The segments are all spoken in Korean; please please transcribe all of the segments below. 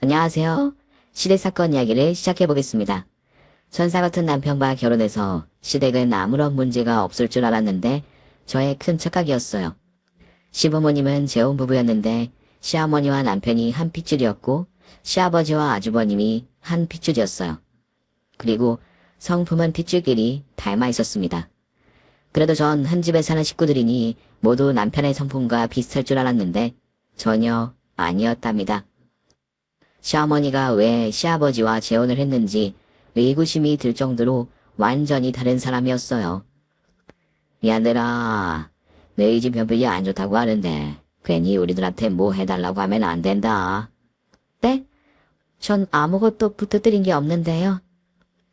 안녕하세요. 시댁사건 이야기를 시작해보겠습니다. 천사 같은 남편과 결혼해서 시댁은 아무런 문제가 없을 줄 알았는데 저의 큰 착각이었어요. 시부모님은 재혼 부부였는데 시어머니와 남편이 한 핏줄이었고 시아버지와 아주버님이 한 핏줄이었어요. 그리고 성품은 핏줄끼리 닮아 있었습니다. 그래도 전 한 집에 사는 식구들이니 모두 남편의 성품과 비슷할 줄 알았는데 전혀 아니었답니다. 시어머니가 왜 시아버지와 재혼을 했는지 의구심이 들 정도로 완전히 다른 사람이었어요. 미안해라. 너희 집 형편이 안 좋다고 하는데 괜히 우리들한테 뭐 해달라고 하면 안 된다. 네? 전 아무것도 부탁드린 게 없는데요.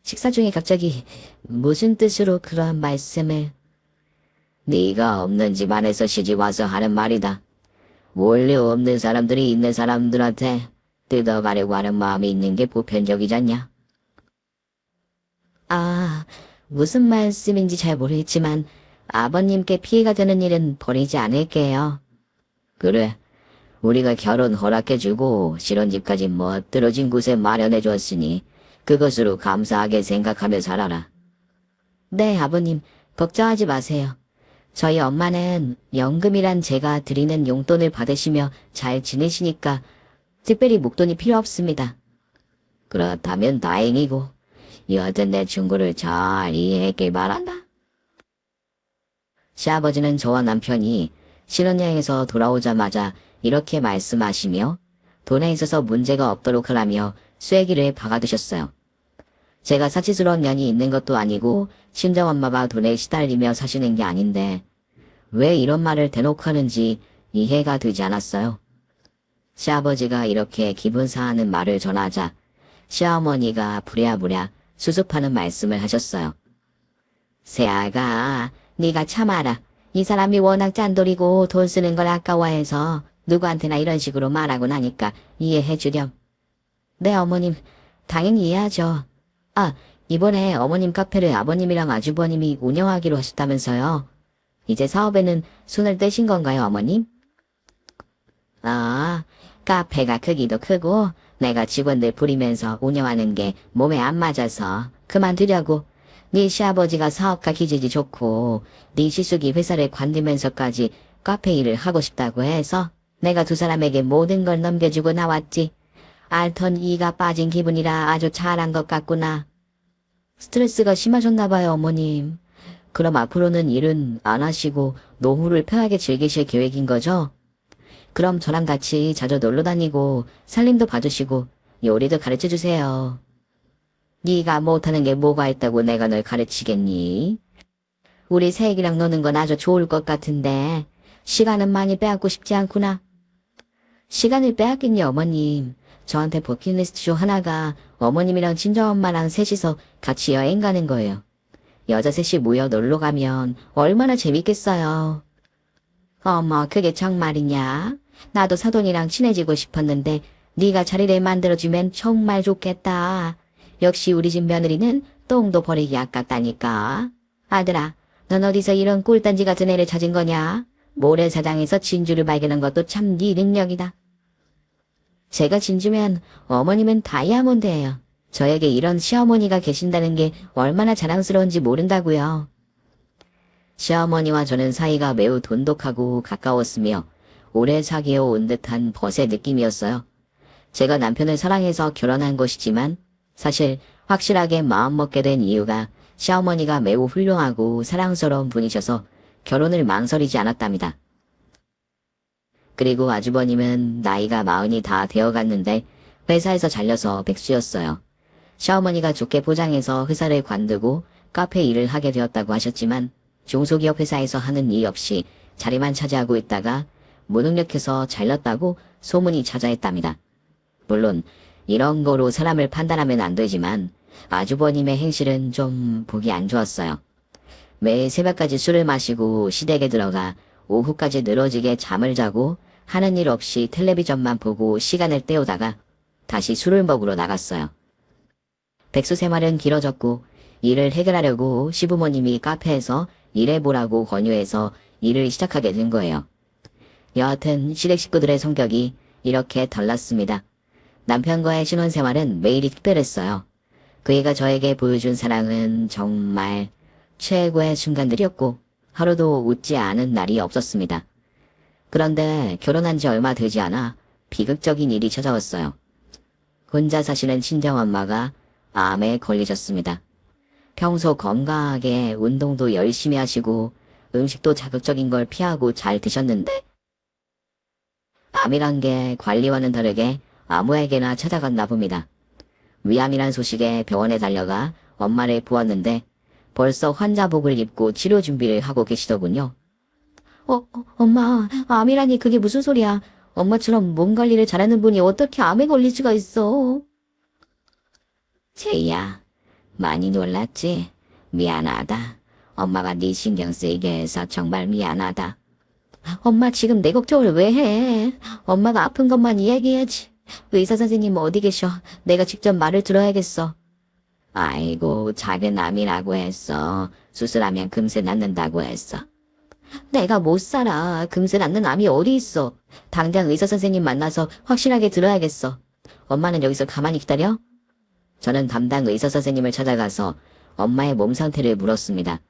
식사 중에 갑자기 무슨 뜻으로 그런 말씀을... 네가 없는 집 안에서 시집와서 하는 말이다. 원래 없는 사람들이 있는 사람들한테 뜯어가려고 하는 마음이 있는 게 보편적이잖냐? 아, 무슨 말씀인지 잘 모르겠지만 아버님께 피해가 되는 일은 벌이지 않을게요. 그래, 우리가 결혼 허락해주고 실혼집까지 멋들어진 곳에 마련해주었으니 그것으로 감사하게 생각하며 살아라. 네, 아버님, 걱정하지 마세요. 저희 엄마는 연금이란 제가 드리는 용돈을 받으시며 잘 지내시니까 특별히 목돈이 필요 없습니다. 그렇다면 다행이고 여하튼 내 충고를 잘 이해했길 바란다. 시아버지는 저와 남편이 신혼여행에서 돌아오자마자 이렇게 말씀하시며 돈에 있어서 문제가 없도록 하라며 쐐기를 박아두셨어요. 제가 사치스러운 면이 있는 것도 아니고 친정엄마가 돈에 시달리며 사시는 게 아닌데 왜 이런 말을 대놓고 하는지 이해가 되지 않았어요. 시아버지가 이렇게 기분 상하는 말을 전하자 시어머니가 부랴부랴 수습하는 말씀을 하셨어요. 새아가 네가 참아라. 이 사람이 워낙 짠돌이고 돈 쓰는 걸 아까워해서 누구한테나 이런 식으로 말하고 나니까 이해해주렴. 네, 어머님. 당연히 이해하죠. 아, 이번에 어머님 카페를 아버님이랑 아주버님이 운영하기로 하셨다면서요. 이제 사업에는 손을 떼신 건가요, 어머님? 아, 카페가 크기도 크고 내가 직원들 부리면서 운영하는 게 몸에 안 맞아서 그만두려고. 네 시아버지가 사업가 기질이 좋고 네 시숙이 회사를 관두면서까지 카페 일을 하고 싶다고 해서 내가 두 사람에게 모든 걸 넘겨주고 나왔지. 알턴 이가 빠진 기분이라 아주 잘한 것 같구나. 스트레스가 심하셨나 봐요, 어머님. 그럼 앞으로는 일은 안 하시고 노후를 편하게 즐기실 계획인 거죠? 그럼 저랑 같이 자주 놀러 다니고 살림도 봐주시고 요리도 가르쳐주세요. 네가 못하는 게 뭐가 있다고 내가 널 가르치겠니? 우리 새애기랑 노는 건 아주 좋을 것 같은데 시간은 많이 빼앗고 싶지 않구나. 시간을 빼앗겠니, 어머님. 저한테 버킷리스트 중 하나가 어머님이랑 친정엄마랑 셋이서 같이 여행 가는 거예요. 여자 셋이 모여 놀러 가면 얼마나 재밌겠어요. 어머, 그게 정말이냐? 나도 사돈이랑 친해지고 싶었는데 네가 자리를 만들어주면 정말 좋겠다. 역시 우리 집 며느리는 똥도 버리기 아깝다니까. 아들아, 넌 어디서 이런 꿀단지 같은 애를 찾은 거냐? 모래사장에서 진주를 발견한 것도 참 네 능력이다. 제가 진주면 어머님은 다이아몬드예요. 저에게 이런 시어머니가 계신다는 게 얼마나 자랑스러운지 모른다고요. 시어머니와 저는 사이가 매우 돈독하고 가까웠으며 오래 사귀어 온 듯한 벗의 느낌이었어요. 제가 남편을 사랑해서 결혼한 것이지만 사실 확실하게 마음먹게 된 이유가 시어머니가 매우 훌륭하고 사랑스러운 분이셔서 결혼을 망설이지 않았답니다. 그리고 아주버님은 나이가 40이 다 되어갔는데 회사에서 잘려서 백수였어요. 시어머니가 좋게 포장해서 회사를 관두고 카페 일을 하게 되었다고 하셨지만 중소기업 회사에서 하는 일 없이 자리만 차지하고 있다가 무능력해서 잘렸다고 소문이 자자했답니다. 물론 이런 거로 사람을 판단하면 안 되지만 아주버님의 행실은 좀 보기 안 좋았어요. 매일 새벽까지 술을 마시고 시댁에 들어가 오후까지 늘어지게 잠을 자고 하는 일 없이 텔레비전만 보고 시간을 때우다가 다시 술을 먹으러 나갔어요. 백수 생활은 길어졌고 일을 해결하려고 시부모님이 카페에서 일해보라고 권유해서 일을 시작하게 된 거예요. 여하튼 시댁 식구들의 성격이 이렇게 달랐습니다. 남편과의 신혼생활은 매일이 특별했어요. 그이가 저에게 보여준 사랑은 정말 최고의 순간들이었고 하루도 웃지 않은 날이 없었습니다. 그런데 결혼한 지 얼마 되지 않아 비극적인 일이 찾아왔어요. 혼자 사시는 친정엄마가 암에 걸리셨습니다. 평소 건강하게 운동도 열심히 하시고 음식도 자극적인 걸 피하고 잘 드셨는데 암이란 게 관리와는 다르게 아무에게나 찾아갔나 봅니다. 위암이란 소식에 병원에 달려가 엄마를 보았는데 벌써 환자복을 입고 치료 준비를 하고 계시더군요. 엄마, 암이라니 그게 무슨 소리야. 엄마처럼 몸 관리를 잘하는 분이 어떻게 암에 걸릴 수가 있어. 제이야, 많이 놀랐지? 미안하다. 엄마가 네 신경 쓰이게 해서 정말 미안하다. 엄마 지금 내 걱정을 왜 해? 엄마가 아픈 것만 이야기해야지. 의사 선생님 어디 계셔? 내가 직접 말을 들어야겠어. 아이고, 작은 암이라고 했어. 수술하면 금세 낫는다고 했어. 내가 못 살아. 금세 낫는 암이 어디 있어. 당장 의사 선생님 만나서 확실하게 들어야겠어. 엄마는 여기서 가만히 기다려? 저는 담당 의사 선생님을 찾아가서 엄마의 몸 상태를 물었습니다.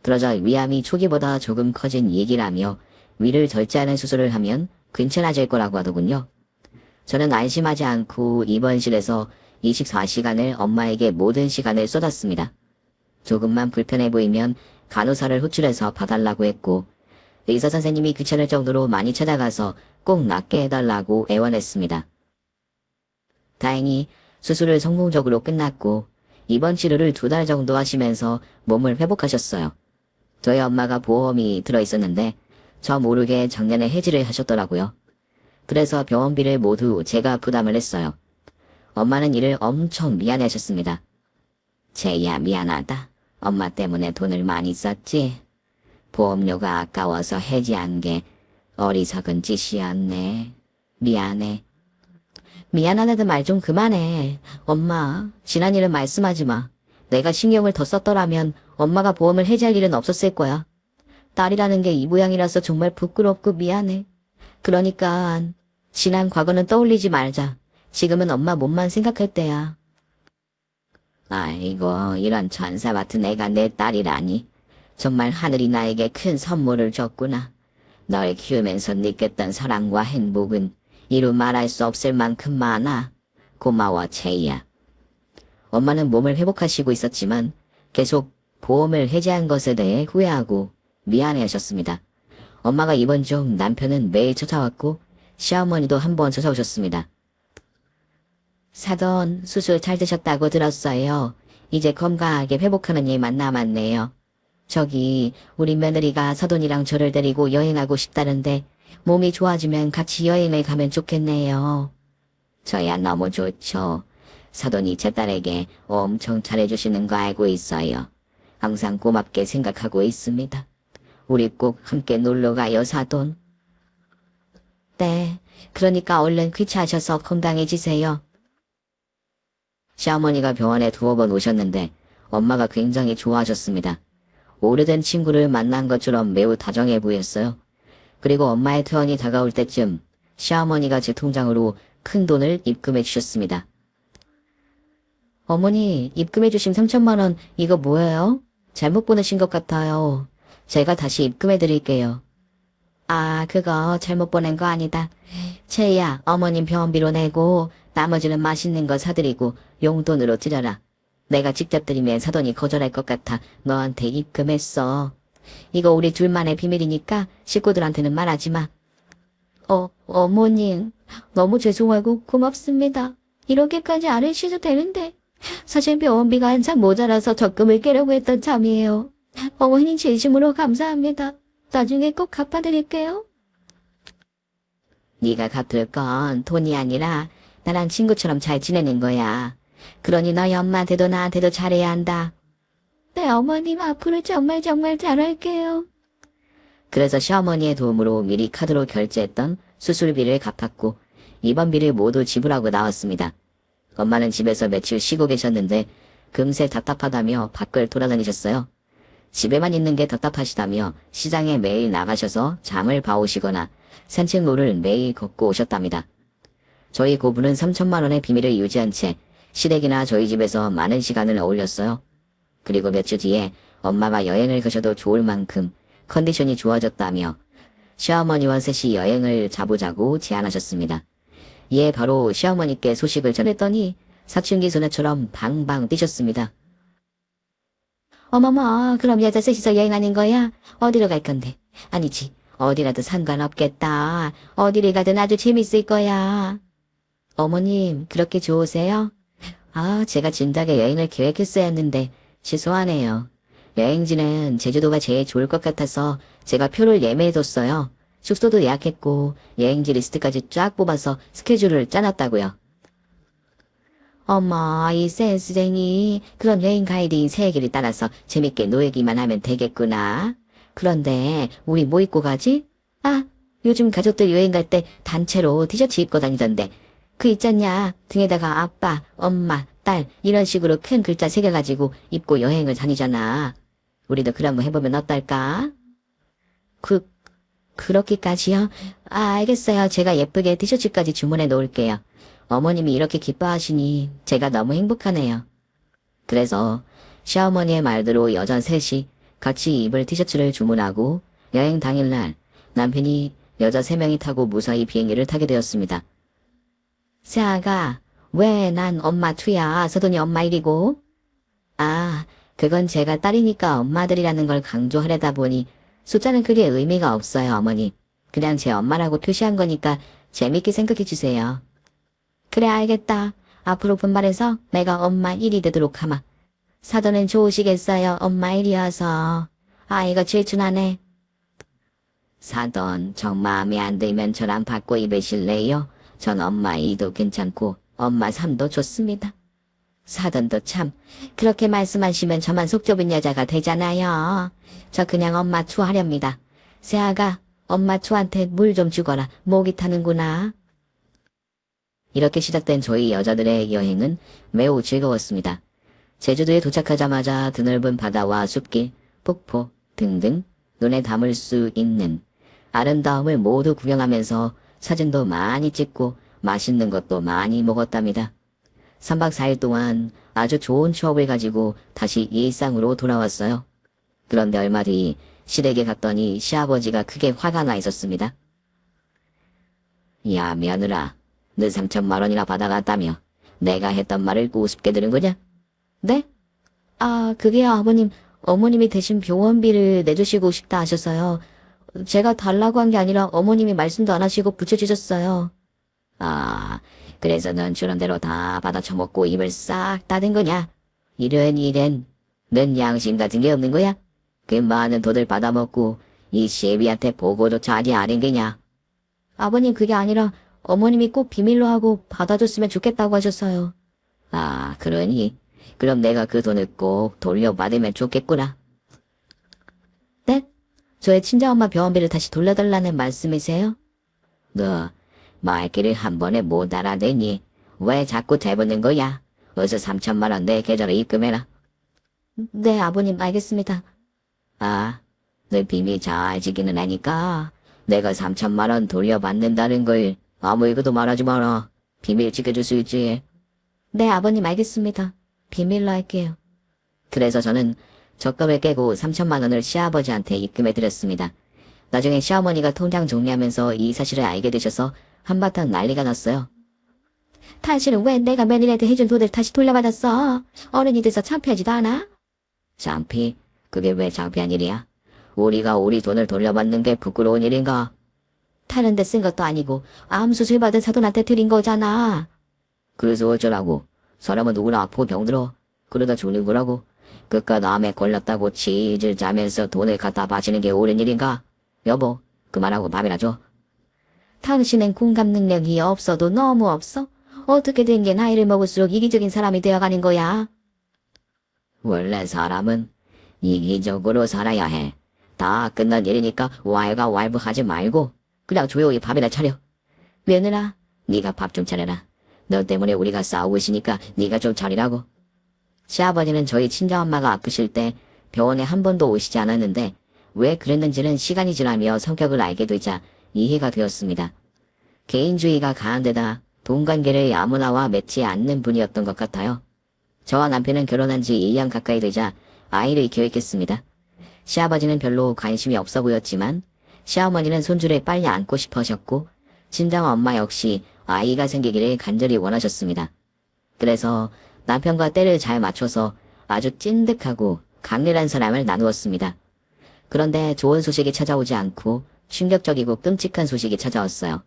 그러자 위암이 초기보다 조금 커진 얘기라며 위를 절제하는 수술을 하면 괜찮아질 거라고 하더군요. 저는 안심하지 않고 입원실에서 24시간을 엄마에게 모든 시간을 쏟았습니다. 조금만 불편해 보이면 간호사를 호출해서 봐달라고 했고 의사 선생님이 귀찮을 정도로 많이 찾아가서 꼭 낫게 해달라고 애원했습니다. 다행히 수술을 성공적으로 끝났고 입원 치료를 2달 정도 하시면서 몸을 회복하셨어요. 저희 엄마가 보험이 들어있었는데 저 모르게 작년에 해지를 하셨더라고요. 그래서 병원비를 모두 제가 부담을 했어요. 엄마는 이를 엄청 미안해하셨습니다. 제이야 미안하다. 엄마 때문에 돈을 많이 썼지. 보험료가 아까워서 해지한 게 어리석은 짓이었네. 미안해. 미안하다는 말 좀 그만해. 엄마, 지난 일은 말씀하지 마. 내가 신경을 더 썼더라면 엄마가 보험을 해지할 일은 없었을 거야. 딸이라는 게 이 모양이라서 정말 부끄럽고 미안해. 그러니까 지난 과거는 떠올리지 말자. 지금은 엄마 몸만 생각할 때야. 아이고, 이런 천사 같은 애가 내 딸이라니. 정말 하늘이 나에게 큰 선물을 줬구나. 널 키우면서 느꼈던 사랑과 행복은 이루 말할 수 없을 만큼 많아. 고마워, 채이야. 엄마는 몸을 회복하시고 있었지만 계속 보험을 해지한 것에 대해 후회하고 미안해하셨습니다. 엄마가 입원 중 남편은 매일 찾아왔고 시어머니도 한번 찾아오셨습니다. 사돈, 수술 잘 되셨다고 들었어요. 이제 건강하게 회복하는 일만 남았네요. 저기 우리 며느리가 사돈이랑 저를 데리고 여행하고 싶다는데 몸이 좋아지면 같이 여행을 가면 좋겠네요. 저야 너무 좋죠. 사돈이 제 딸에게 엄청 잘해주시는 거 알고 있어요. 항상 고맙게 생각하고 있습니다. 우리 꼭 함께 놀러가요, 사돈. 네, 그러니까 얼른 귀찮으셔서 건강해지세요. 시어머니가 병원에 2번 오셨는데 엄마가 굉장히 좋아하셨습니다. 오래된 친구를 만난 것처럼 매우 다정해 보였어요. 그리고 엄마의 퇴원이 다가올 때쯤 시어머니가 제 통장으로 큰 돈을 입금해 주셨습니다. 어머니, 입금해 주신 3천만 원 이거 뭐예요? 잘못 보내신 것 같아요. 제가 다시 입금해 드릴게요. 아, 그거 잘못 보낸 거 아니다. 채희야, 어머님 병원비로 내고 나머지는 맛있는 거 사드리고 용돈으로 드려라. 내가 직접 드리면 사돈이 거절할 것 같아 너한테 입금했어. 이거 우리 둘만의 비밀이니까 식구들한테는 말하지 마. 어머님, 너무 죄송하고 고맙습니다. 이렇게까지 안 해주셔도 되는데 사실 병원비가 한참 모자라서 적금을 깨려고 했던 참이에요. 어머니 진심으로 감사합니다. 나중에 꼭 갚아드릴게요. 네가 갚을 건 돈이 아니라 나랑 친구처럼 잘 지내는 거야. 그러니 너희 엄마한테도 나한테도 잘해야 한다. 네, 어머님 앞으로 정말 잘할게요. 그래서 시어머니의 도움으로 미리 카드로 결제했던 수술비를 갚았고 입원비를 모두 지불하고 나왔습니다. 엄마는 집에서 며칠 쉬고 계셨는데 금세 답답하다며 밖을 돌아다니셨어요. 집에만 있는 게 답답하시다며 시장에 매일 나가셔서 장을 봐오시거나 산책로를 매일 걷고 오셨답니다. 저희 고부는 3천만 원의 비밀을 유지한 채 시댁이나 저희 집에서 많은 시간을 어울렸어요. 그리고 몇 주 뒤에 엄마가 여행을 가셔도 좋을 만큼 컨디션이 좋아졌다며 시어머니와 셋이 여행을 자보자고 제안하셨습니다. 이에 바로 시어머니께 소식을 전했더니 사춘기 소녀처럼 방방 뛰셨습니다. 어머머, 그럼 여자 셋이서 여행하는 거야? 어디로 갈 건데? 아니지, 어디라도 상관없겠다. 어디를 가든 아주 재밌을 거야. 어머님, 그렇게 좋으세요? 아, 제가 진작에 여행을 계획했어야 했는데 취소하네요. 여행지는 제주도가 제일 좋을 것 같아서 제가 표를 예매해뒀어요. 숙소도 예약했고 여행지 리스트까지 쫙 뽑아서 스케줄을 짜놨다고요. 어머, 이 센스쟁이. 그럼 여행 가이드인 세계를 따라서 재밌게 노예기만 하면 되겠구나. 그런데 우리 뭐 입고 가지? 아, 요즘 가족들 여행 갈 때 단체로 티셔츠 입고 다니던데 그 있잖냐. 등에다가 아빠, 엄마, 딸 이런 식으로 큰 글자 새겨가지고 입고 여행을 다니잖아. 우리도 그런 거 해보면 어떨까? 그렇게까지요? 아, 알겠어요. 제가 예쁘게 티셔츠까지 주문해 놓을게요. 어머님이 이렇게 기뻐하시니 제가 너무 행복하네요. 그래서 시어머니의 말대로 여자 셋이 같이 입을 티셔츠를 주문하고 여행 당일날 남편이 여자 3명이 타고 무사히 비행기를 타게 되었습니다. 세아가, 왜 난 엄마 2야? 서돈이 엄마 1이고? 아, 그건 제가 딸이니까 엄마들이라는 걸 강조하려다 보니 숫자는 크게 의미가 없어요, 어머니. 그냥 제 엄마라고 표시한 거니까 재밌게 생각해 주세요. 그래, 알겠다. 앞으로 분발해서 내가 엄마 1이 되도록 하마. 사돈은 좋으시겠어요, 엄마 1이어서. 아이가 질투나네. 사돈, 정 마음에 안 들면 저랑 바꿔 입으실래요? 전 엄마 2도 괜찮고 엄마 3도 좋습니다. 사돈도 참, 그렇게 말씀하시면 저만 속 좁은 여자가 되잖아요. 저 그냥 엄마 2 하렵니다. 세아가, 엄마 2한테 물 좀 주거라. 목이 타는구나. 이렇게 시작된 저희 여자들의 여행은 매우 즐거웠습니다. 제주도에 도착하자마자 드넓은 바다와 숲길, 폭포 등등 눈에 담을 수 있는 아름다움을 모두 구경하면서 사진도 많이 찍고 맛있는 것도 많이 먹었답니다. 3박 4일 동안 아주 좋은 추억을 가지고 다시 일상으로 돌아왔어요. 그런데 얼마 뒤 시댁에 갔더니 시아버지가 크게 화가 나 있었습니다. 야, 며느라, 너 3천만 원이나 받아갔다며 내가 했던 말을 우습게 들은 거냐? 네? 아, 그게요, 아버님. 어머님이 대신 병원비를 내주시고 싶다 하셔서요. 제가 달라고 한 게 아니라 어머님이 말씀도 안 하시고 붙여주셨어요. 아, 그래서 넌 주는 대로 다 받아 처먹고 입을 싹 닫은 거냐? 이런 넌 양심 같은 게 없는 거야? 그 많은 돈을 받아먹고 이 시애비한테 보고조차 하지 않은 게냐? 아버님, 그게 아니라 어머님이 꼭 비밀로 하고 받아줬으면 좋겠다고 하셨어요. 아, 그러니? 그럼 내가 그 돈을 꼭 돌려받으면 좋겠구나. 네? 저의 친정엄마 병원비를 다시 돌려달라는 말씀이세요? 너 말귀를 한 번에 못 알아내니 왜 자꾸 대보는 거야? 어서 3천만 원 내 계좌로 입금해라. 네, 아버님, 알겠습니다. 아, 너 비밀 잘 지키는 애니까 내가 3천만 원 돌려받는다는 걸 아무에게도 말하지 마라. 비밀 지켜줄 수 있지? 네, 아버님, 알겠습니다. 비밀로 할게요. 그래서 저는 적금을 깨고 3천만 원을 시아버지한테 입금해 드렸습니다. 나중에 시어머니가 통장 정리하면서 이 사실을 알게 되셔서 한바탕 난리가 났어요. 당신은 왜 내가 며느리한테 해준 돈을 다시 돌려받았어? 어른이 돼서 창피하지도 않아? 창피? 그게 왜 창피한 일이야? 우리가 우리 돈을 돌려받는 게 부끄러운 일인가? 타는 데 쓴 것도 아니고 암 수술 받은 사돈한테 드린 거잖아. 그래서 어쩌라고? 사람은 누구나 아프고 병들어. 그러다 죽는 거라고. 그깟 암에 걸렸다고 치질 짜면서 돈을 갖다 바치는 게 옳은 일인가? 여보, 그만하고 밥이나 줘. 당신은 공감 능력이 없어도 너무 없어? 어떻게 된 게 나이를 먹을수록 이기적인 사람이 되어가는 거야? 원래 사람은 이기적으로 살아야 해. 다 끝난 일이니까 왈가왈부하지 말고 그냥 조용히 밥이나 차려. 며느라, 네가 밥 좀 차려라. 너 때문에 우리가 싸우고 있으니까 네가 좀 차리라고. 시아버지는 저희 친정엄마가 아프실 때 병원에 한 번도 오시지 않았는데 왜 그랬는지는 시간이 지나며 성격을 알게 되자 이해가 되었습니다. 개인주의가 강한 데다 돈 관계를 아무나와 맺지 않는 분이었던 것 같아요. 저와 남편은 결혼한 지 2년 가까이 되자 아이를 기획했습니다. 시아버지는 별로 관심이 없어 보였지만 시어머니는 손주를 빨리 안고 싶어 하셨고 친정 엄마 역시 아이가 생기기를 간절히 원하셨습니다. 그래서 남편과 때를 잘 맞춰서 아주 찐득하고 강렬한 사랑을 나누었습니다. 그런데 좋은 소식이 찾아오지 않고 충격적이고 끔찍한 소식이 찾아왔어요.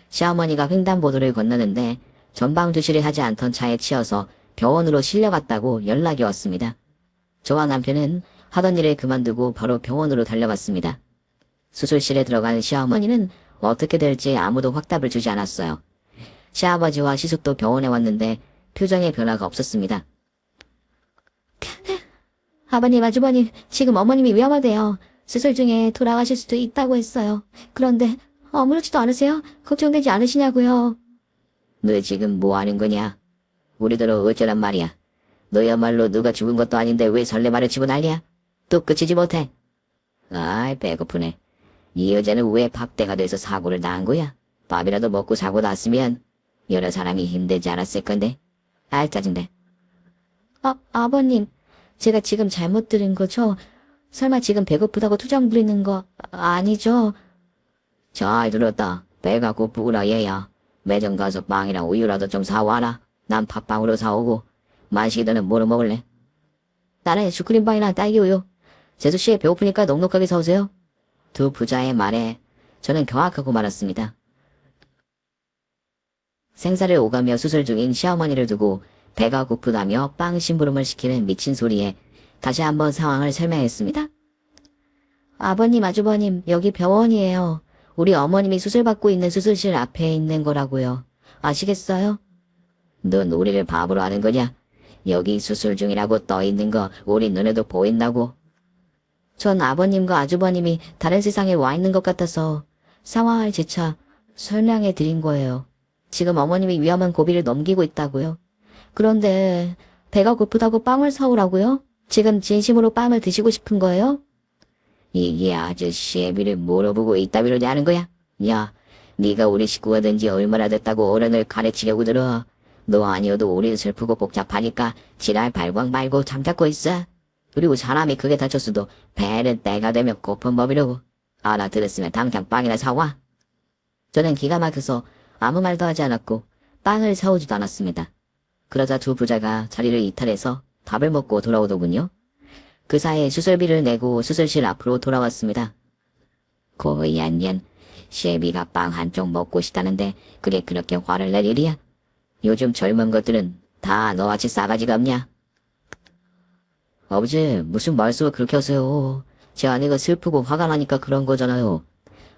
시어머니가 횡단보도를 건너는데 전방주시를 하지 않던 차에 치여서 병원으로 실려갔다고 연락이 왔습니다. 저와 남편은 하던 일을 그만두고 바로 병원으로 달려갔습니다. 수술실에 들어간 시어머니는 어떻게 될지 아무도 확답을 주지 않았어요. 시아버지와 시숙도 병원에 왔는데 표정의 변화가 없었습니다. 아버님, 아주버님, 지금 어머님이 위험하대요. 수술 중에 돌아가실 수도 있다고 했어요. 그런데 아무렇지도 않으세요? 걱정되지 않으시냐고요. 너 지금 뭐 하는 거냐? 우리들 어쩌란 말이야. 너야말로 누가 죽은 것도 아닌데 왜 설레발을 치고 난리야? 또 끝이지 못해. 아이, 배고프네. 이 여자는 왜 밥대가 돼서 사고를 당한 거야? 밥이라도 먹고 사고 났으면 여러 사람이 힘들지 않았을 건데. 아이, 짜증내. 아버님, 제가 지금 잘못 들은 거죠? 설마 지금 배고프다고 투정 부리는 거 아니죠? 잘 들었다. 배가 고프구나 얘야. 매점 가서 빵이랑 우유라도 좀 사와라. 난 팥빵으로 사오고. 만식이들은 뭐로 먹을래? 나는 슈크림빵이랑 딸기우유. 제수씨 배고프니까 넉넉하게 사오세요. 두 부자의 말에 저는 경악하고 말았습니다. 생사를 오가며 수술 중인 시어머니를 두고 배가 고프다며 빵 심부름을 시키는 미친 소리에 다시 한번 상황을 설명했습니다. 아버님, 아주버님, 여기 병원이에요. 우리 어머님이 수술받고 있는 수술실 앞에 있는 거라고요. 아시겠어요? 넌 우리를 바보로 하는 거냐? 여기 수술 중이라고 떠있는 거 우리 눈에도 보인다고. 전 아버님과 아주버님이 다른 세상에 와 있는 것 같아서 상황을 재차 설명해 드린 거예요. 지금 어머님이 위험한 고비를 넘기고 있다고요. 그런데 배가 고프다고 빵을 사오라고요? 지금 진심으로 빵을 드시고 싶은 거예요? 이게 아저씨의 비를 물어보고 이따위로 내는 거야? 야, 네가 우리 식구가 된 지 얼마나 됐다고 어른을 가르치려고 들어. 너 아니어도 우린 슬프고 복잡하니까 지랄 발광 말고 잠자고 있어. 그리고 사람이 크게 다쳤어도 배는 때가 되면 고픈 법이라고. 알아들었으면 당장 빵이나 사와. 저는 기가 막혀서 아무 말도 하지 않았고 빵을 사오지도 않았습니다. 그러자 두 부자가 자리를 이탈해서 밥을 먹고 돌아오더군요. 그 사이에 수술비를 내고 수술실 앞으로 돌아왔습니다. 고이한 년, 시애비가 빵 한쪽 먹고 싶다는데 그게 그렇게 화를 낼 일이야? 요즘 젊은 것들은 다 너같이 싸가지가 없냐? 아버지, 무슨 말씀을 그렇게 하세요? 제 아내가 슬프고 화가 나니까 그런 거잖아요.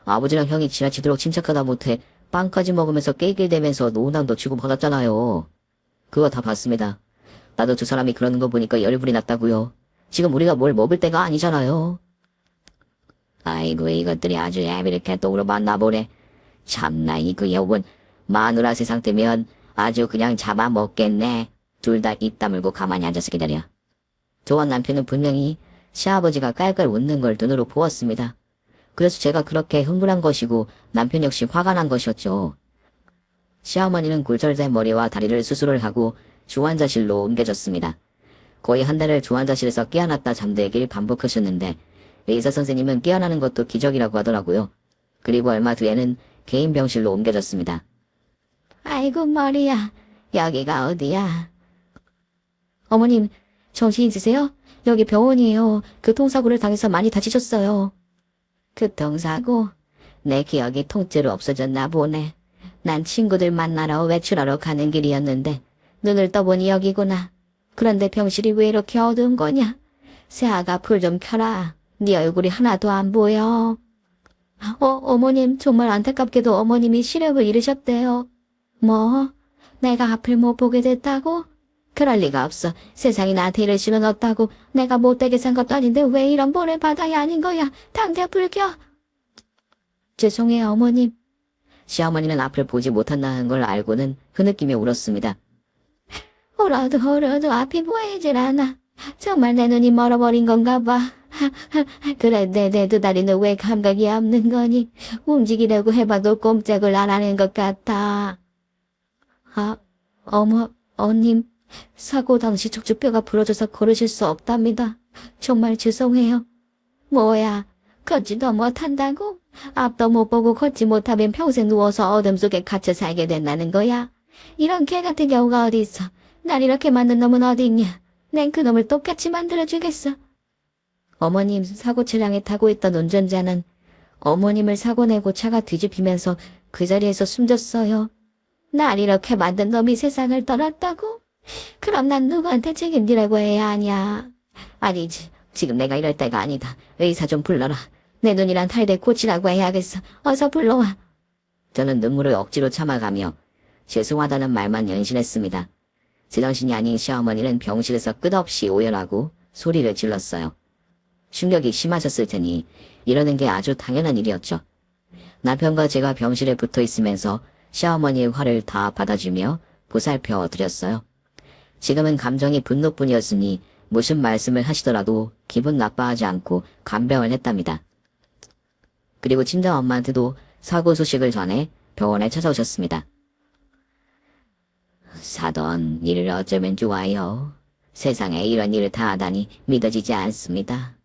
아버지랑 형이 지나치도록 침착하다 못해 빵까지 먹으면서 낄낄대면서 노은당도 주고 받았잖아요. 그거 다 봤습니다. 나도 두 사람이 그러는 거 보니까 열불이 났다고요. 지금 우리가 뭘 먹을 때가 아니잖아요. 아이고, 이것들이 아주 애비를 개똥으로 만나보래. 참나, 그 여분 마누라 세상 뜨면 아주 그냥 잡아먹겠네. 둘 다 입 다물고 가만히 앉아서 기다려. 저와 남편은 분명히 시아버지가 깔깔 웃는 걸 눈으로 보았습니다. 그래서 제가 그렇게 흥분한 것이고 남편 역시 화가 난 것이었죠. 시어머니는 굴절된 머리와 다리를 수술을 하고 중환자실로 옮겨졌습니다. 거의 한 달을 중환자실에서 깨어났다 잠들길 반복하셨는데 의사 선생님은 깨어나는 것도 기적이라고 하더라고요. 그리고 얼마 뒤에는 개인 병실로 옮겨졌습니다. 아이고 머리야, 여기가 어디야? 어머님, 정신 있으세요? 여기 병원이에요. 교통사고를 당해서 많이 다치셨어요. 교통사고? 내 기억이 통째로 없어졌나 보네. 난 친구들 만나러 외출하러 가는 길이었는데 눈을 떠보니 여기구나. 그런데 병실이 왜 이렇게 어두운 거냐? 새아가 불 좀 켜라. 네 얼굴이 하나도 안 보여. 어머님, 정말 안타깝게도 어머님이 시력을 잃으셨대요. 뭐? 내가 앞을 못 보게 됐다고? 그럴 리가 없어. 세상이 나한테 이럴 수는 없다고. 내가 못되게 산 것도 아닌데 왜 이런 벌을 받아야 하는 거야. 당장 불 켜. 죄송해요, 어머님. 시어머니는 앞을 보지 못한다는 걸 알고는 흐느끼며 울었습니다. 울어도 앞이 보이질 않아. 정말 내 눈이 멀어버린 건가 봐. 그래, 내 두 다리는 왜 감각이 없는 거니? 움직이려고 해봐도 꼼짝을 안 하는 것 같아. 아, 언님, 사고 당시 척추뼈가 부러져서 걸으실 수 없답니다. 정말 죄송해요. 뭐야, 걷지도 못한다고? 앞도 못 보고 걷지 못하면 평생 누워서 어둠 속에 갇혀 살게 된다는 거야. 이런 개 같은 경우가 어디 있어. 날 이렇게 만든 놈은 어디 있냐. 난 그 놈을 똑같이 만들어주겠어. 어머님, 사고 차량에 타고 있던 운전자는 어머님을 사고 내고 차가 뒤집히면서 그 자리에서 숨졌어요. 날 이렇게 만든 놈이 세상을 떠났다고? 그럼 난 누구한테 책임지라고 해야 하냐? 아니지, 지금 내가 이럴 때가 아니다. 의사 좀 불러라. 내 눈이란 탈대 고치라고 해야겠어. 어서 불러와. 저는 눈물을 억지로 참아가며 죄송하다는 말만 연신했습니다. 제정신이 아닌 시어머니는 병실에서 끝없이 오열하고 소리를 질렀어요. 충격이 심하셨을 테니 이러는 게 아주 당연한 일이었죠. 남편과 제가 병실에 붙어 있으면서 시어머니의 화를 다 받아주며 보살펴 드렸어요. 지금은 감정이 분노뿐이었으니 무슨 말씀을 하시더라도 기분 나빠하지 않고 간병을 했답니다. 그리고 친정엄마한테도 사고 소식을 전해 병원에 찾아오셨습니다. 사돈, 일을 어쩌면 좋아요. 세상에 이런 일을 다 하다니 믿어지지 않습니다.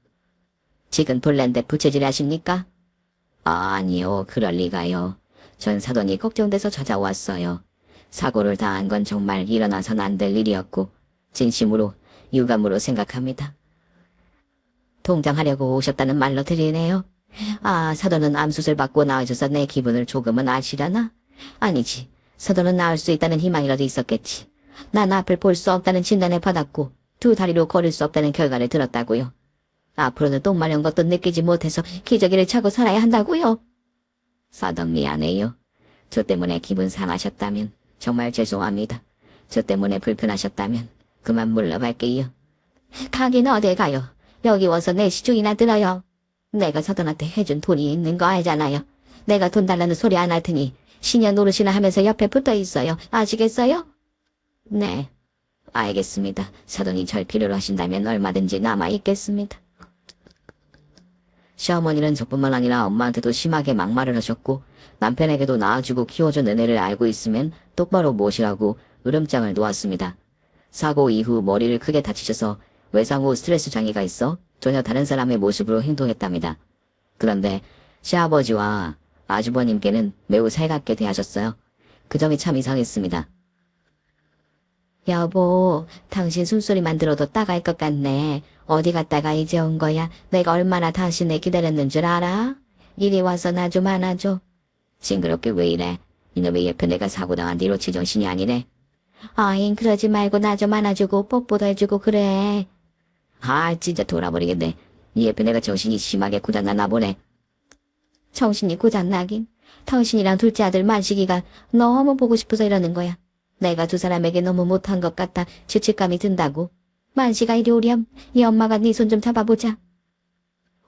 지금 볼랜드 부채질 하십니까? 아니요, 그럴 리가요. 전 사돈이 걱정돼서 찾아왔어요. 사고를 당한 건 정말 일어나선 안 될 일이었고 진심으로 유감으로 생각합니다. 통장하려고 오셨다는 말로 들리네요. 아, 사돈은 암수술 받고 나으셔서 내 기분을 조금은 아시려나? 아니지, 사돈은 나을 수 있다는 희망이라도 있었겠지. 난 앞을 볼 수 없다는 진단을 받았고 두 다리로 걸을 수 없다는 결과를 들었다고요. 앞으로는 똥 마려운 것도 느끼지 못해서 기저귀를 차고 살아야 한다고요. 사돈 미안해요. 저 때문에 기분 상하셨다면 정말 죄송합니다. 저 때문에 불편하셨다면 그만 물러갈게요. 가긴 어딜 가요. 여기 와서 내 시중이나 들어요. 내가 사돈한테 해준 돈이 있는 거 알잖아요. 내가 돈 달라는 소리 안 할 테니 시녀 노릇이나 하면서 옆에 붙어 있어요. 아시겠어요? 네, 알겠습니다. 사돈이 절 필요로 하신다면 얼마든지 남아있겠습니다. 시어머니는 저뿐만 아니라 엄마한테도 심하게 막말을 하셨고 남편에게도 낳아주고 키워준 은혜를 알고 있으면 똑바로 모시라고 으름장을 놓았습니다. 사고 이후 머리를 크게 다치셔서 외상 후 스트레스 장애가 있어 전혀 다른 사람의 모습으로 행동했답니다. 그런데 시아버지와 아주버님께는 매우 살갑게 대하셨어요. 그 점이 참 이상했습니다. 여보, 당신 숨소리만 들어도 따가울 것 같네. 어디 갔다가 이제 온 거야? 내가 얼마나 당신을 기다렸는 줄 알아? 이리 와서 나 좀 안아줘. 징그럽게 왜 이래? 이놈의 예쁜 애가 사고당한 뒤로 제정신이 아니네. 아잉, 그러지 말고 나 좀 안아주고 뽀뽀도 해주고 그래. 아, 진짜 돌아버리겠네. 이 예쁜 애가 정신이 심하게 고장났나 보네. 정신이 고장나긴. 당신이랑 둘째 아들 만식이가 너무 보고 싶어서 이러는 거야. 내가 두 사람에게 너무 못한 것 같다 죄책감이 든다고. 만식아, 이리 오렴. 이 엄마가 네 손 좀 잡아보자.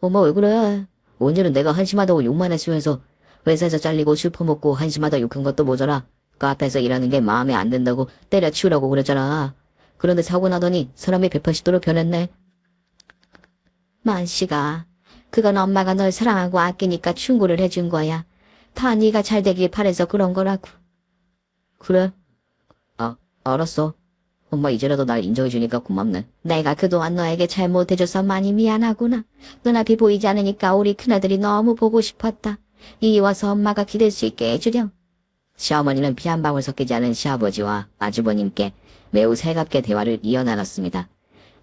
어머, 왜 그래? 오늘은 내가 한심하다고 욕만 했으면서 회사에서 잘리고 술 퍼먹고 한심하다 욕한 것도 모자라 카페에서 일하는 게 마음에 안 든다고 때려치우라고 그랬잖아. 그런데 사고 나더니 사람이 180도로 변했네. 만식아, 그건 엄마가 널 사랑하고 아끼니까 충고를 해준 거야. 다 네가 잘 되길 바래서 그런 거라고. 그래? 아, 알았어. 엄마 이제라도 날 인정해주니까 고맙네. 내가 그동안 너에게 잘못해줘서 많이 미안하구나. 눈앞이 보이지 않으니까 우리 큰아들이 너무 보고 싶었다. 이리 와서 엄마가 기댈 수 있게 해주렴. 시어머니는 피 한 방울 섞이지 않은 시아버지와 아주버님께 매우 살갑게 대화를 이어나갔습니다.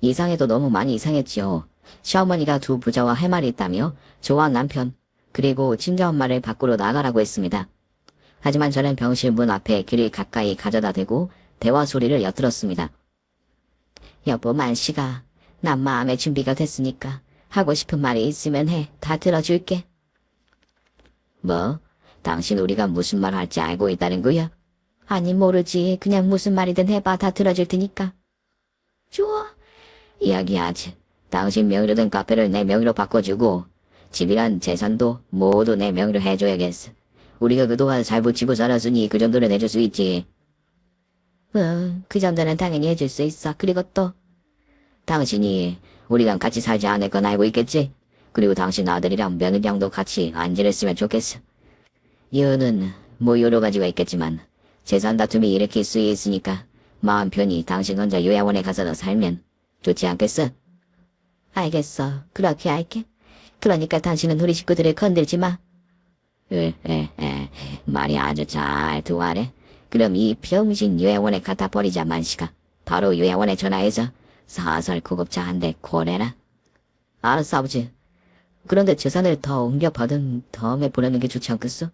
이상해도 너무 많이 이상했지요. 시어머니가 두 부자와 할 말이 있다며 저와 남편 그리고 친정엄마를 밖으로 나가라고 했습니다. 하지만 저는 병실 문 앞에 귀를 가까이 가져다 대고 대화 소리를 엿들었습니다. 여보, 만식아, 난 마음의 준비가 됐으니까 하고 싶은 말이 있으면 해. 다 들어줄게. 뭐? 당신 우리가 무슨 말 할지 알고 있다는 거야? 아니, 모르지. 그냥 무슨 말이든 해봐. 다 들어줄 테니까. 좋아. 이야기하지. 당신 명의로 된 카페를 내 명의로 바꿔주고 집이란 재산도 모두 내 명의로 해줘야겠어. 우리가 그동안 잘 붙이고 살았으니 그 정도는 해줄 수 있지. 그 정도는 당연히 해줄 수 있어. 그리고 또 당신이 우리랑 같이 살지 않을 건 알고 있겠지? 그리고 당신 아들이랑 며느리랑도 같이 안 지냈으면 좋겠어. 이유는 뭐 여러 가지가 있겠지만 재산 다툼이 일으킬 수 있으니까 마음 편히 당신 혼자 요양원에 가서 살면 좋지 않겠어? 알겠어. 그렇게 할게. 그러니까 당신은 우리 식구들을 건들지 마. 말이 아주 잘 통하네. 그럼 이 병신 요양원에 갖다 버리자 만시가. 바로 요양원에 전화해서 사설 구급차 한 대 고래라. 알았어 아버지. 그런데 재산을 더 옮겨받은 다음에 보내는 게 좋지 않겠어?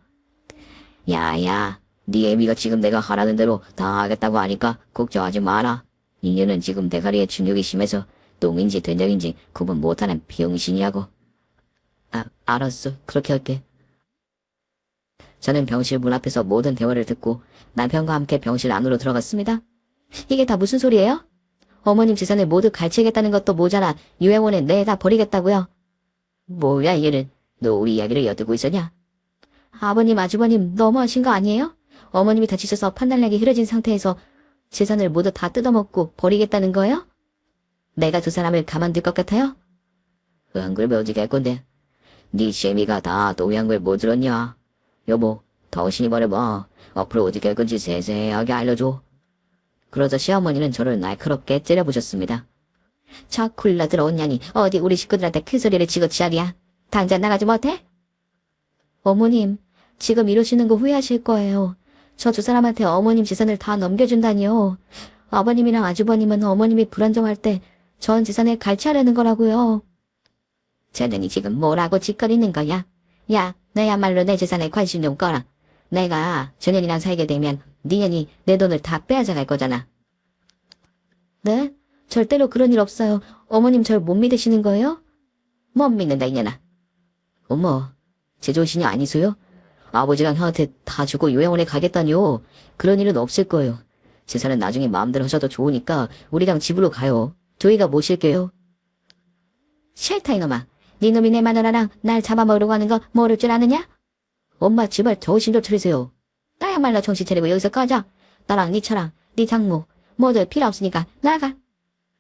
야야, 네 애미가 지금 내가 하라는 대로 다 하겠다고 하니까 걱정하지 마라. 이년은 지금 대가리에 충격이 심해서 똥인지 된장인지 구분 못하는 병신이라고. 알았어. 그렇게 할게. 저는 병실 문 앞에서 모든 대화를 듣고 남편과 함께 병실 안으로 들어갔습니다. 이게 다 무슨 소리예요? 어머님 재산을 모두 갈취하겠다는 것도 모자라 요양원에 내다 버리겠다고요? 뭐야 얘는. 너 우리 이야기를 엿듣고 있었냐? 아버님 아주버님 너무하신 거 아니에요? 어머님이 다치셔서 판단력이 흐려진 상태에서 재산을 모두 다 뜯어먹고 버리겠다는 거예요? 내가 두 사람을 가만둘 것 같아요? 안 그러면 어떻게 할 건데? 네 쉐미가 다 동의한 걸 못 들었냐? 여보, 당신이 말해봐. 앞으로 어떻게 할 건지 세세하게 알려줘. 그러자 시어머니는 저를 날카롭게 째려보셨습니다. 저 굴러 들어온 년이 어디 우리 식구들한테 큰 소리를 치고 지랄이야. 당장 나가지 못해? 어머님, 지금 이러시는 거 후회하실 거예요. 저 두 사람한테 어머님 재산을 다 넘겨준다니요. 아버님이랑 아주버님은 어머님이 불안정할 때 전 재산을 갈취하려는 거라고요. 쟤들이 지금 뭐라고 짓거리는 거야? 야, 너야말로 내 재산에 관심 좀 꺼라. 내가 저 년이랑 살게 되면 네 년이 내 돈을 다 빼앗아갈 거잖아. 네? 절대로 그런 일 없어요. 어머님 절 못 믿으시는 거예요? 못 믿는다 이년아. 어머, 제정신이 아니소요? 아버지랑 형한테 다 주고 요양원에 가겠다니요. 그런 일은 없을 거예요. 재산은 나중에 마음대로 하셔도 좋으니까 우리랑 집으로 가요. 저희가 모실게요. 싫다 이놈아. 네 놈이 내 마누라랑 날 잡아먹으려고 하는 거 모를 줄 아느냐? 엄마 제발 정신 좀 차리세요. 나야말로 정신 차리고 여기서 꺼져. 나랑 네 차랑 네 장모 모두 필요 없으니까 나가.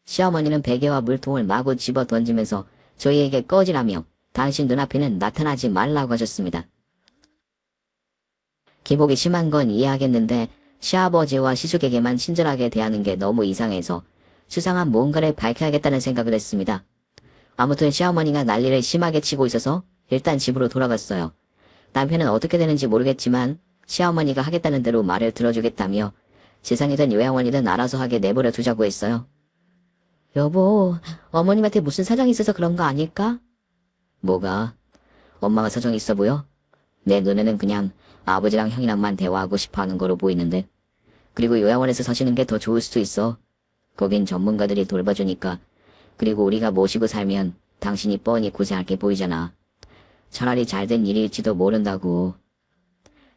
시어머니는 베개와 물통을 마구 집어 던지면서 저희에게 꺼지라며 당신 눈앞에는 나타나지 말라고 하셨습니다. 기복이 심한 건 이해하겠는데 시아버지와 시숙에게만 친절하게 대하는 게 너무 이상해서 수상한 뭔가를 밝혀야겠다는 생각을 했습니다. 아무튼 시어머니가 난리를 심하게 치고 있어서 일단 집으로 돌아갔어요. 남편은 어떻게 되는지 모르겠지만 시어머니가 하겠다는 대로 말을 들어주겠다며 재산이든 요양원이든 알아서 하게 내버려 두자고 했어요. 여보, 어머님한테 무슨 사정이 있어서 그런 거 아닐까? 뭐가? 엄마가 사정이 있어 보여? 내 눈에는 그냥 아버지랑 형이랑만 대화하고 싶어하는 거로 보이는데. 그리고 요양원에서 사시는 게 더 좋을 수도 있어. 거긴 전문가들이 돌봐주니까. 그리고 우리가 모시고 살면 당신이 뻔히 고생할 게 보이잖아. 차라리 잘된 일일지도 모른다고.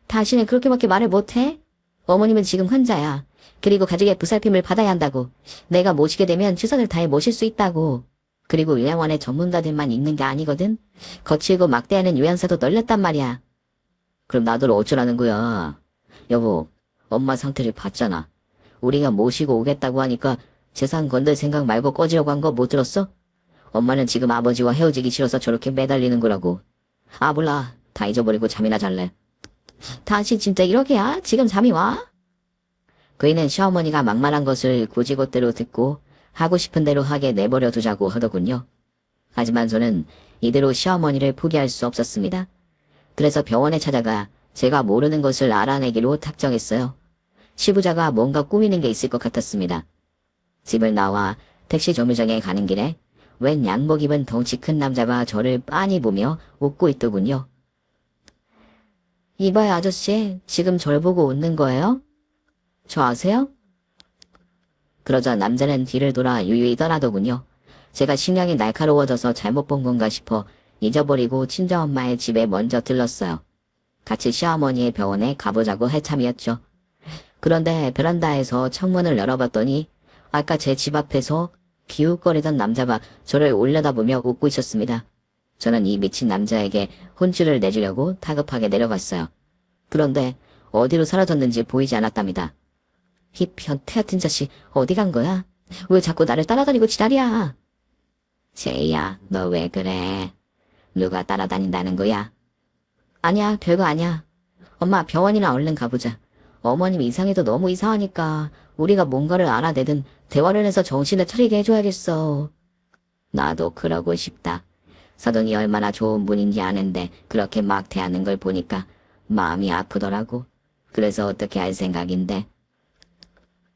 당신은 그렇게밖에 말을 못해? 어머님은 지금 환자야. 그리고 가족의 보살핌을 받아야 한다고. 내가 모시게 되면 최선을 다해 모실 수 있다고. 그리고 요양원에 전문가들만 있는 게 아니거든. 거칠고 막대하는 요양사도 널렸단 말이야. 그럼 나더러 어쩌라는 거야. 여보, 엄마 상태를 봤잖아. 우리가 모시고 오겠다고 하니까 재산 건들 생각 말고 꺼지려고 한 거 못 들었어? 엄마는 지금 아버지와 헤어지기 싫어서 저렇게 매달리는 거라고. 아 몰라. 다 잊어버리고 잠이나 잘래. 당신 진짜 이러게야? 지금 잠이 와? 그이는 시어머니가 막말한 것을 고지고대로 듣고 하고 싶은 대로 하게 내버려 두자고 하더군요. 하지만 저는 이대로 시어머니를 포기할 수 없었습니다. 그래서 병원에 찾아가 제가 모르는 것을 알아내기로 작정했어요. 시부자가 뭔가 꾸미는 게 있을 것 같았습니다. 집을 나와 택시 정류장에 가는 길에 웬 양복 입은 덩치 큰 남자가 저를 빤히 보며 웃고 있더군요. 이봐요 아저씨, 지금 절 보고 웃는 거예요? 저 아세요? 그러자 남자는 뒤를 돌아 유유히 떠나더군요. 제가 심장이 날카로워져서 잘못 본 건가 싶어 잊어버리고 친정엄마의 집에 먼저 들렀어요. 같이 시어머니의 병원에 가보자고 할 참이었죠. 그런데 베란다에서 창문을 열어봤더니 아까 제 집 앞에서 기웃거리던 남자가 저를 올려다보며 웃고 있었습니다. 저는 이 미친 남자에게 혼쭐을 내주려고 다급하게 내려갔어요. 그런데 어디로 사라졌는지 보이지 않았답니다. 이 변태 같은 자식 어디 간 거야? 왜 자꾸 나를 따라다니고 지랄이야? 제이야, 너 왜 그래? 누가 따라다닌다는 거야? 아니야, 별거 아니야. 엄마 병원이나 얼른 가보자. 어머님이 이상해도 너무 이상하니까 우리가 뭔가를 알아내든 대화를 해서 정신을 차리게 해줘야겠어. 나도 그러고 싶다. 서동이 얼마나 좋은 분인지 아는데 그렇게 막 대하는 걸 보니까 마음이 아프더라고. 그래서 어떻게 할 생각인데?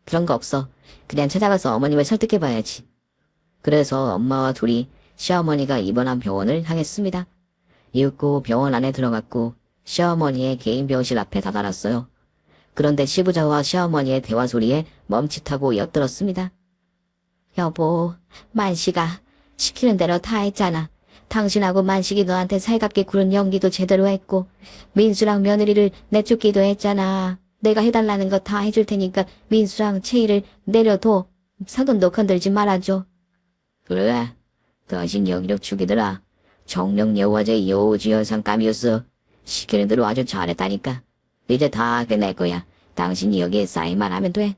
그런 거 없어. 그냥 찾아가서 어머님을 설득해봐야지. 그래서 엄마와 둘이 시어머니가 입원한 병원을 향했습니다. 이윽고 병원 안에 들어갔고 시어머니의 개인 병실 앞에 다다랐어요. 그런데 시부자와 시어머니의 대화 소리에 멈칫하고 엿들었습니다. 여보, 만식아, 시키는 대로 다 했잖아. 당신하고 만식이 너한테 살갑게 구른 연기도 제대로 했고 민수랑 며느리를 내쫓기도 했잖아. 내가 해달라는 거 다 해줄 테니까 민수랑 채희를 내려둬. 사돈도 건들지 말아줘. 그래, 당신 영력 죽이더라. 정령 여화제 여우지연상 감이었어. 시키는 대로 아주 잘했다니까. 이제 다 끝낼 거야. 당신이 여기에 사인만 하면 돼.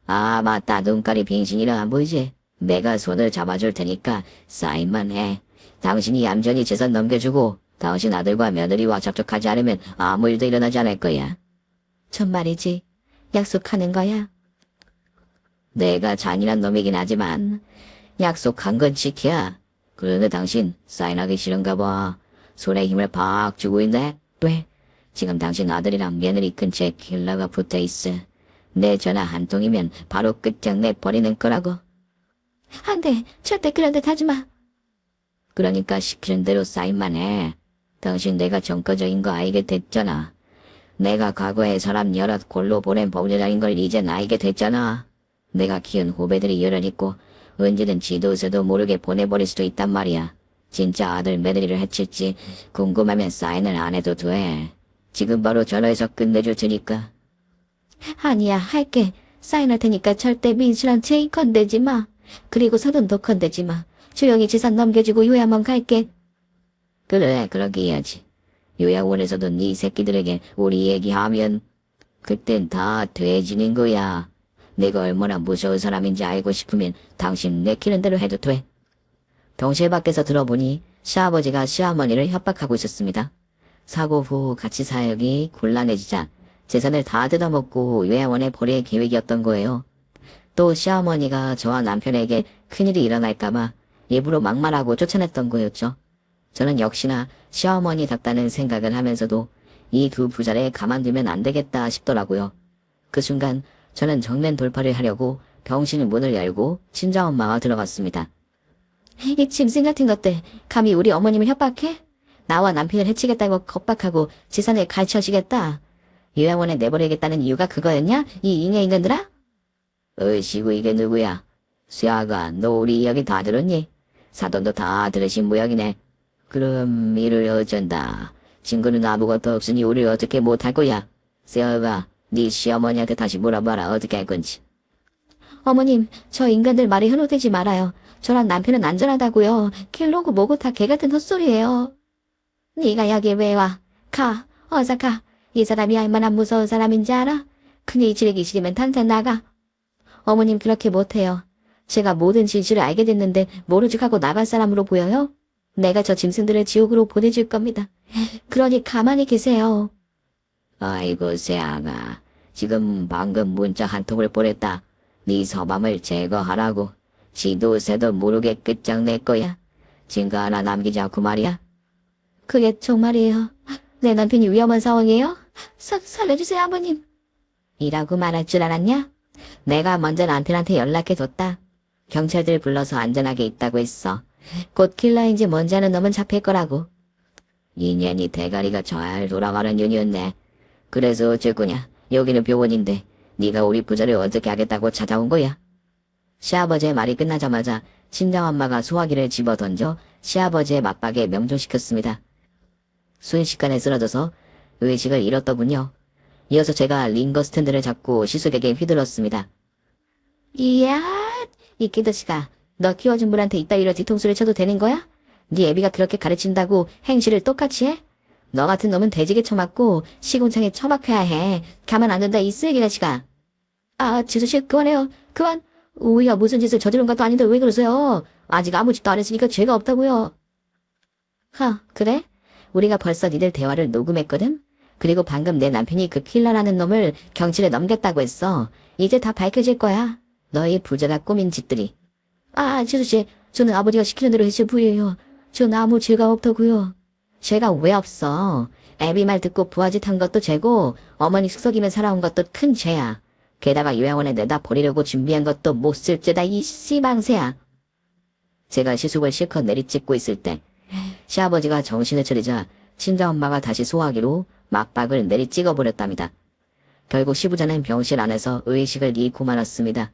아, 맞다. 눈깔이 빙신이라 안 보이지? 내가 손을 잡아줄 테니까 사인만 해. 당신이 얌전히 재산 넘겨주고 당신 아들과 며느리와 접촉하지 않으면 아무 일도 일어나지 않을 거야. 정말이지? 약속하는 거야? 내가 잔인한 놈이긴 하지만 약속한 건 지켜야. 그런데 당신 사인하기 싫은가 봐. 손에 힘을 팍 주고 있네. 왜? 지금 당신 아들이랑 며느리 근처에 킬러가 붙어있어. 내 전화 한 통이면 바로 끝장내 버리는 거라고. 안 돼. 절대 그런 듯 하지 마. 그러니까 시키는 대로 사인만 해. 당신 내가 정거적인 거 알게 됐잖아. 내가 과거에 사람 여럿 골로 보낸 범죄자인 걸 이젠 알게 됐잖아. 내가 키운 후배들이 여럿 있고 언제든 지도서도 모르게 보내버릴 수도 있단 말이야. 진짜 아들 며느리를 해칠지 궁금하면 사인을 안 해도 돼. 지금 바로 전화해서 끝내줄 테니까. 아니야, 할게. 사인할 테니까 절대 민수랑 채인 건들지 마. 그리고 서든도 건들지 마. 조용히 재산 넘겨주고 요양원 갈게. 그래, 그러게 해야지. 요양원에서도 네 새끼들에게 우리 얘기하면 그땐 다 돼지는 거야. 내가 얼마나 무서운 사람인지 알고 싶으면 당신 내키는 대로 해도 돼. 병실 밖에서 들어보니 시아버지가 시어머니를 협박하고 있었습니다. 사고 후 같이 살기 곤란해지자 재산을 다 뜯어먹고 요양원에 보낼 계획이었던 거예요. 또 시어머니가 저와 남편에게 큰일이 일어날까봐 일부러 막말하고 쫓아냈던 거였죠. 저는 역시나 시어머니답다는 생각을 하면서도 이 두 부자를 가만두면 안 되겠다 싶더라고요. 그 순간 저는 정면 돌파를 하려고 병실 문을 열고 친정엄마와 들어갔습니다. 이 짐승 같은 것들, 감히 우리 어머님을 협박해? 나와 남편을 해치겠다고 겁박하고 재산을 갈취하시겠다. 요양원에 내버리겠다는 이유가 그거였냐? 이 잉여 인간들아? 어이씨구 이게 누구야? 수아가 너 우리 이야기 다 들었니? 사돈도 다 들으신 모양이네. 그럼 이를 어쩐다. 증거는 아무것도 없으니 우리를 어떻게 못할 거야? 수아가 네 시어머니한테 다시 물어봐라. 어떻게 할 건지. 어머님, 저 인간들 말이 흐뭇대지 말아요. 저랑 남편은 안전하다고요. 킬로고 뭐고 다 개같은 헛소리예요. 네가 여기 왜 와? 가. 어서 가. 이 사람이 얼마나 무서운 사람인지 알아? 그네 지르기 싫으면 당장 나가. 어머님 그렇게 못해요. 제가 모든 진실을 알게 됐는데 모른 척하고 나갈 사람으로 보여요? 내가 저 짐승들을 지옥으로 보내줄 겁니다. 그러니 가만히 계세요. 아이고 세아가 지금 방금 문자 한 통을 보냈다. 네 서방을 제거하라고. 지도새도 모르게 끝장낼 거야. 증거 하나 남기지 않고 말이야. 그게 정말이에요. 내 남편이 위험한 상황이에요? 살려주세요 아버님. 이라고 말할 줄 알았냐? 내가 먼저 남편한테 연락해뒀다. 경찰들 불러서 안전하게 있다고 했어. 곧 킬러인지 뭔지 아는 놈은 잡힐 거라고. 인연이 대가리가 잘 돌아가는 년이었네. 그래서 어쩔 거냐. 여기는 병원인데 네가 우리 부자를 어떻게 하겠다고 찾아온 거야. 시아버지의 말이 끝나자마자 친정엄마가 소화기를 집어던져 시아버지의 맞박에 명중시켰습니다. 순식간에 쓰러져서 의식을 잃었더군요. 이어서 제가 링거 스탠드를 잡고 시숙에게 휘둘렀습니다. 이야, 이 끼도씨가 너 키워준 분한테 이따위로 뒤통수를 쳐도 되는 거야? 네 애비가 그렇게 가르친다고 행실을 똑같이 해? 너 같은 놈은 돼지게 처맞고 시궁창에 처박혀야 해. 가만 안 둔다 이 쓰레기 자식아. 아, 지수씨 그만해요. 그만. 우리가 무슨 짓을 저지른 것도 아닌데 왜 그러세요? 아직 아무 짓도 안 했으니까 죄가 없다고요. 그래? 우리가 벌써 니들 대화를 녹음했거든? 그리고 방금 내 남편이 그 킬러라는 놈을 경찰에 넘겼다고 했어. 이제 다 밝혀질 거야. 너희 부자가 꾸민 짓들이. 아, 지수씨, 저는 아버지가 시키는 대로 했을 뿐이에요. 전 아무 죄가 없다고요. 죄가 왜 없어? 애비 말 듣고 부하짓 한 것도 죄고 어머니 숙석이며 살아온 것도 큰 죄야. 게다가 요양원에 내다 버리려고 준비한 것도 못 쓸 죄다 이 씨방새야. 제가 시숙을 실컷 내리찍고 있을 때 시아버지가 정신을 차리자 친정엄마가 다시 소화기로 막박을 내리찍어버렸답니다. 결국 시부자는 병실 안에서 의식을 잃고 말았습니다.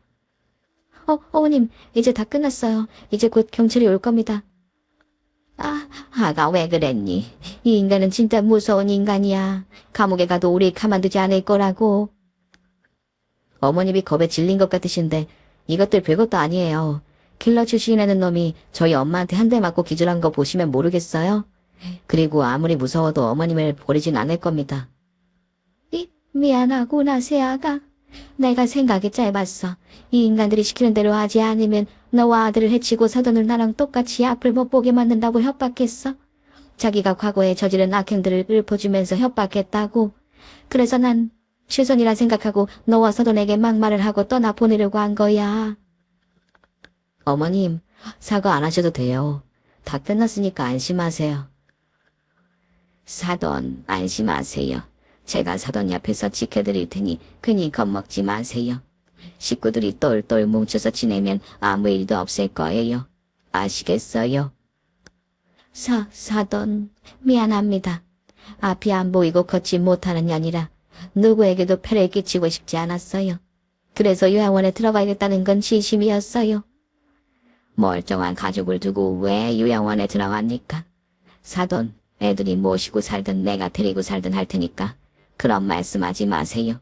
어머님, 이제 다 끝났어요. 이제 곧 경찰이 올 겁니다. 아가 왜 그랬니? 이 인간은 진짜 무서운 인간이야. 감옥에 가도 우리 가만두지 않을 거라고. 어머님이 겁에 질린 것 같으신데 이것들 별것도 아니에요. 킬러 출신이라는 놈이 저희 엄마한테 한 대 맞고 기절한 거 보시면 모르겠어요? 그리고 아무리 무서워도 어머님을 버리진 않을 겁니다. 미안하구나, 세아가. 내가 생각이 짧았어. 이 인간들이 시키는 대로 하지 않으면 너와 아들을 해치고 사돈을 나랑 똑같이 앞을 못 보게 만든다고 협박했어. 자기가 과거에 저지른 악행들을 읊어주면서 협박했다고. 그래서 난 최선이라 생각하고 너와 사돈에게 막말을 하고 떠나보내려고 한 거야. 어머님, 사과 안 하셔도 돼요. 다 끝났으니까 안심하세요. 사돈, 안심하세요. 제가 사돈 옆에서 지켜드릴 테니 괜히 겁먹지 마세요. 식구들이 똘똘 뭉쳐서 지내면 아무 일도 없을 거예요. 아시겠어요? 사돈, 미안합니다. 앞이 안 보이고 걷지 못하는 년이라 누구에게도 폐를 끼치고 싶지 않았어요. 그래서 요양원에 들어가야겠다는 건 진심이었어요. 멀쩡한 가족을 두고 왜 요양원에 들어갑니까? 사돈, 애들이 모시고 살든 내가 데리고 살든 할 테니까 그런 말씀하지 마세요.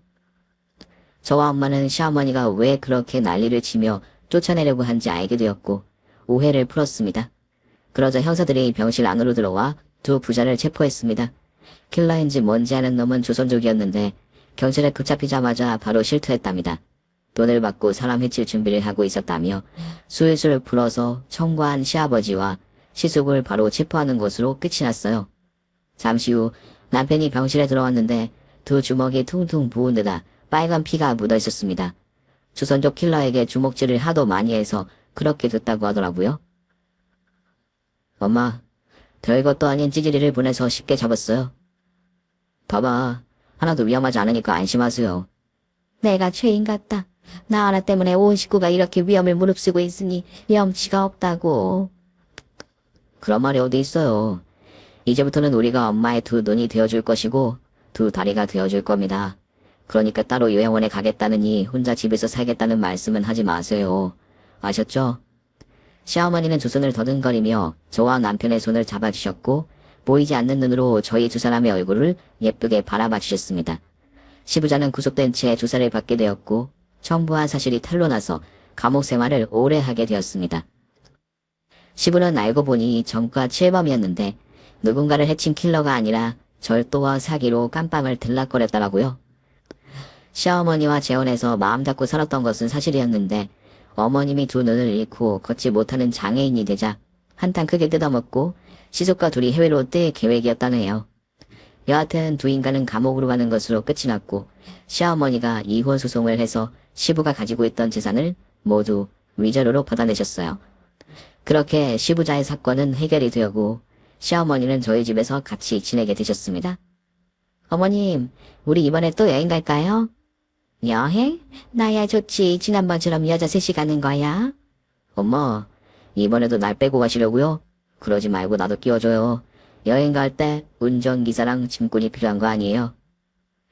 저와 엄마는 시어머니가 왜 그렇게 난리를 치며 쫓아내려고 한지 알게 되었고 오해를 풀었습니다. 그러자 형사들이 병실 안으로 들어와 두 부자를 체포했습니다. 킬러인지 뭔지 아는 놈은 조선족이었는데 경찰에 붙잡히자마자 바로 실토했답니다. 돈을 받고 사람 해칠 준비를 하고 있었다며 술술 불어서 청구한 시아버지와 시숙을 바로 체포하는 것으로 끝이 났어요. 잠시 후 남편이 병실에 들어왔는데 두 주먹이 퉁퉁 부은 데다 빨간 피가 묻어 있었습니다. 조선족 킬러에게 주먹질을 하도 많이 해서 그렇게 됐다고 하더라고요. 엄마, 별것도 아닌 찌질이를 보내서 쉽게 잡았어요. 봐봐, 하나도 위험하지 않으니까 안심하세요. 내가 죄인 같다. 나 하나 때문에 온 식구가 이렇게 위험을 무릅쓰고 있으니 염치가 없다고. 그런 말이 어디 있어요. 이제부터는 우리가 엄마의 두 눈이 되어줄 것이고 두 다리가 되어줄 겁니다. 그러니까 따로 요양원에 가겠다느니 혼자 집에서 살겠다는 말씀은 하지 마세요. 아셨죠? 시어머니는 두 손을 더듬거리며 저와 남편의 손을 잡아주셨고 보이지 않는 눈으로 저희 두 사람의 얼굴을 예쁘게 바라봐 주셨습니다. 시부자는 구속된 채 조사를 받게 되었고 청부한 사실이 탄로나서 감옥 생활을 오래 하게 되었습니다. 시부는 알고 보니 전과 칠범이었는데 누군가를 해친 킬러가 아니라 절도와 사기로 깜빵을 들락거렸더라고요. 시어머니와 재혼해서 마음 닫고 살았던 것은 사실이었는데 어머님이 두 눈을 잃고 걷지 못하는 장애인이 되자 한탕 크게 뜯어먹고 시숙과 둘이 해외로 뜰 계획이었다네요. 여하튼 두 인간은 감옥으로 가는 것으로 끝이 났고 시어머니가 이혼 소송을 해서 시부가 가지고 있던 재산을 모두 위자료로 받아내셨어요. 그렇게 시부자의 사건은 해결이 되었고 시어머니는 저희 집에서 같이 지내게 되셨습니다. 어머님, 우리 이번에 또 여행 갈까요? 여행? 나야 좋지. 지난번처럼 여자 셋이 가는 거야. 엄마, 이번에도 날 빼고 가시려고요? 그러지 말고 나도 끼워줘요. 여행 갈 때 운전기사랑 짐꾼이 필요한 거 아니에요?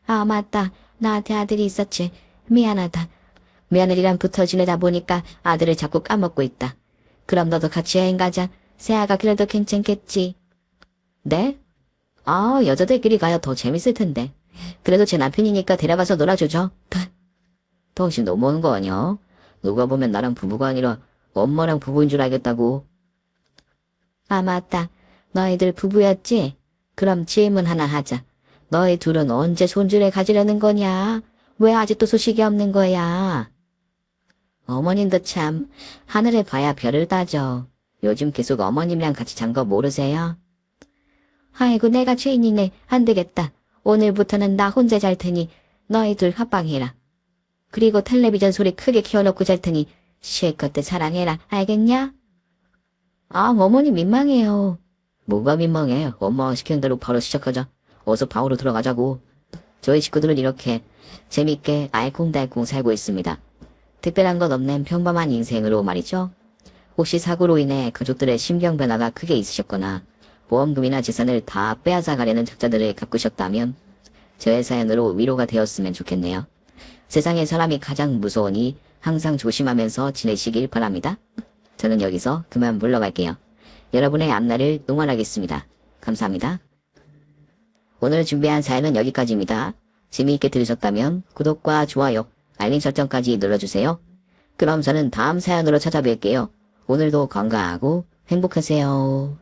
아, 맞다. 나한테 아들이 있었지. 미안하다. 며느리랑 붙어 지내다 보니까 아들을 자꾸 까먹고 있다. 그럼 너도 같이 여행 가자. 세아가 그래도 괜찮겠지. 네? 아, 여자들끼리 가야 더 재밌을 텐데. 그래도 제 남편이니까 데려가서 놀아주죠. 당신 너무한 거 아니야? 누가 보면 나랑 부부가 아니라 엄마랑 부부인 줄 알겠다고. 아, 맞다. 너희들 부부였지? 그럼 질문 하나 하자. 너희 둘은 언제 손주를 가지려는 거냐? 왜 아직도 소식이 없는 거야? 어머님도 참 하늘을 봐야 별을 따져. 요즘 계속 어머님이랑 같이 잔 거 모르세요? 아이고, 내가 죄인이네. 안 되겠다. 오늘부터는 나 혼자 잘 테니 너희들 합방해라. 그리고 텔레비전 소리 크게 키워놓고 잘 테니 실컷 사랑해라. 알겠냐? 아, 어머니 민망해요. 뭐가 민망해? 엄마가 시키는 대로 바로 시작하자. 어서 방으로 들어가자고. 저희 식구들은 이렇게 재밌게 알콩달콩 살고 있습니다. 특별한 것 없는 평범한 인생으로 말이죠. 혹시 사고로 인해 가족들의 심경 변화가 크게 있으셨거나 보험금이나 재산을 다 빼앗아 가려는 적자들을 겪으셨다면 저의 사연으로 위로가 되었으면 좋겠네요. 세상에 사람이 가장 무서우니 항상 조심하면서 지내시길 바랍니다. 저는 여기서 그만 물러갈게요. 여러분의 앞날을 응원하겠습니다. 감사합니다. 오늘 준비한 사연은 여기까지입니다. 재미있게 들으셨다면 구독과 좋아요, 알림 설정까지 눌러주세요. 그럼 저는 다음 사연으로 찾아뵐게요. 오늘도 건강하고 행복하세요.